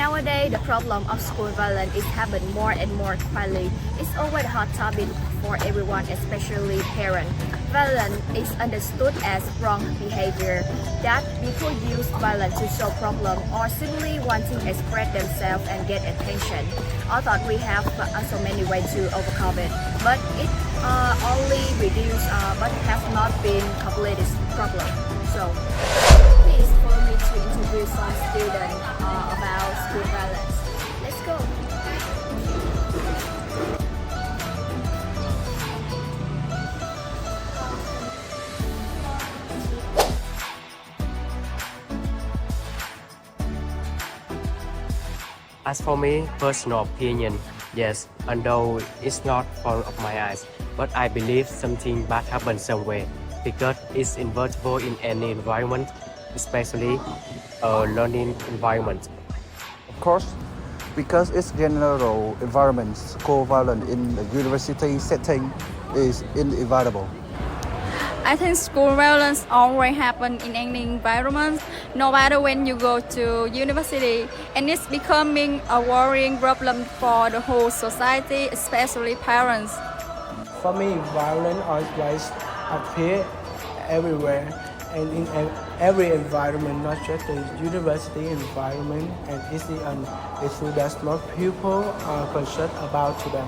Nowadays, the problem of school violence is happening more and more quietly. It's always a hot topic for everyone, especially parents. Violence is understood as wrong behavior, that people use violence to solve problems or simply wanting to express themselves and get attention. Although we have so many ways to overcome it, but it only reduced but has not been completed problem. So, please follow me to interview some students about school violence. Let's go. As for me, personal opinion, yes, although it's not front of my eyes, but I believe something bad happens somewhere because it's inevitable in any environment, especially a learning environment. Of course, because its general environment, school violence in the university setting is inevitable. I think school violence always happens in any environment, no matter when you go to university, and it's becoming a worrying problem for the whole society, especially parents. For me, violence always appears everywhere and in every environment, not just the university environment, and it's an issue that most people are concerned about today.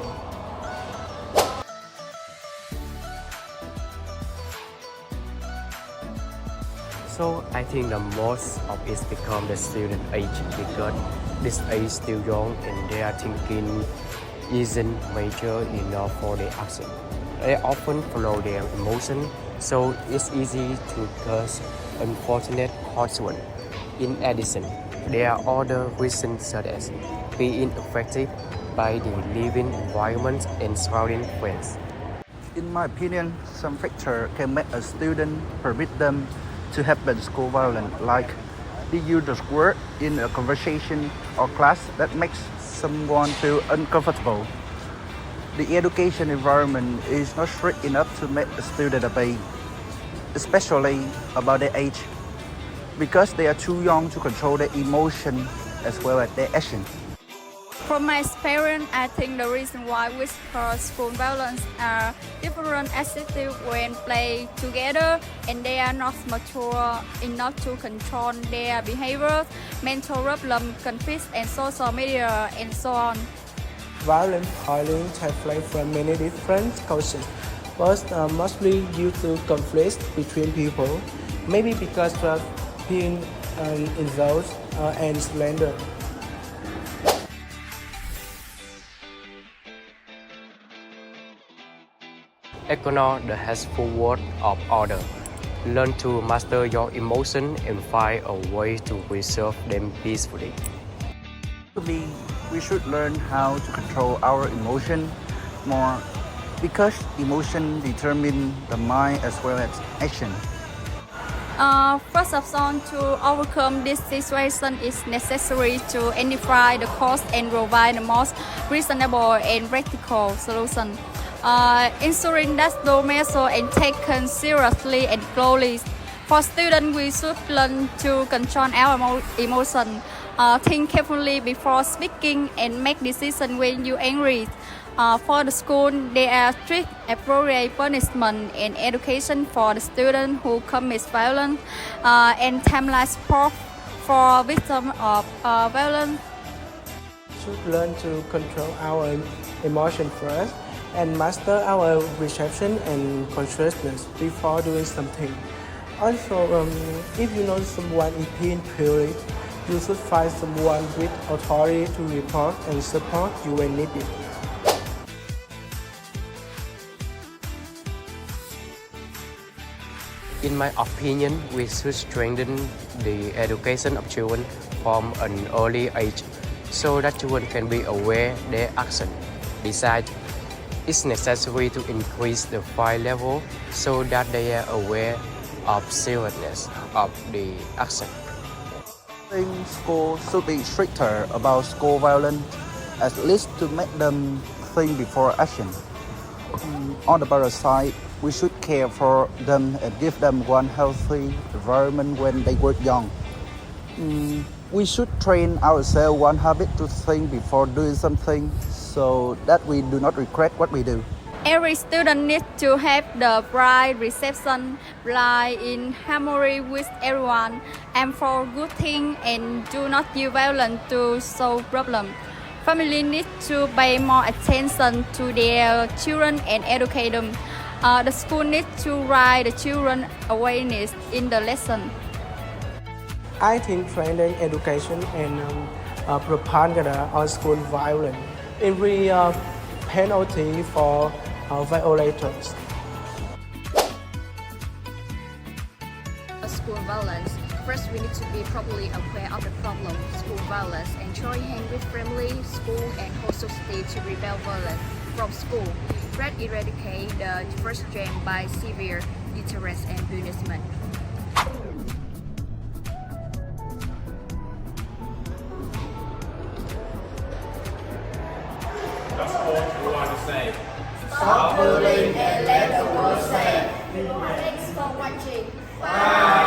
So I think the most of it become the student age because this age still young and they are thinking isn't mature enough for their action. They often follow their emotion, so it's easy to cause unfortunate consequences. In addition, there are other reasons such as being affected by the living environment and surrounding friends. In my opinion, some factors can make a student permit them to happen school violence, like the use of word in a conversation or class that makes someone feel uncomfortable. The education environment is not strict enough to make a student obey, especially about their age, because they are too young to control their emotion as well as their action. From my experience, I think the reason why we call school violence are different attitudes when play together and they are not mature enough to control their behavior, mental problem, conflict and social media and so on. Violent bullying takes place from many different causes. First, mostly due to conflicts between people, maybe because of being insulted and slandered. Ignore the hateful word of others. Learn to master your emotions and find a way to resolve them peacefully. To me, we should learn how to control our emotion more because emotion determine the mind as well as action. First of all, to overcome this situation, it's necessary to identify the cause and provide the most reasonable and practical solution. Ensuring that the measure and taken seriously and closely. For students, we should learn to control our emotions, think carefully before speaking, and make decisions when you're angry. For the school, there are strict appropriate punishment and education for the students who commit violence, and timeline support for victims of violence. We should learn to control our emotions first and master our perception and consciousness before doing something. Also, if you know someone is being bullied, you should find someone with authority to report and support you when needed. In my opinion, we should strengthen the education of children from an early age so that children can be aware of their action. Besides, it's necessary to increase the fine level so that they are aware of seriousness of the action. I think schools should be stricter about school violence, at least to make them think before action. On the other side, we should care for them and give them one healthy environment when they were young. We should train ourselves one habit to think before doing something so that we do not regret what we do. Every student needs to have the right reception, lie in harmony with everyone, and for good things and do not use violence to solve problems. Family need to pay more attention to their children and educate them. The school needs to write the children awareness in the lesson. I think training education and propaganda on school violence is real penalty for violators. School violence. First, we need to be properly aware of the problem, school violence, and join hands with family, school, and whole society to repel violence from school. Red eradicate the first strain by severe deterrence and punishment. That's all we want to say. Stop bullying and let the world say. Thanks for watching. Bye.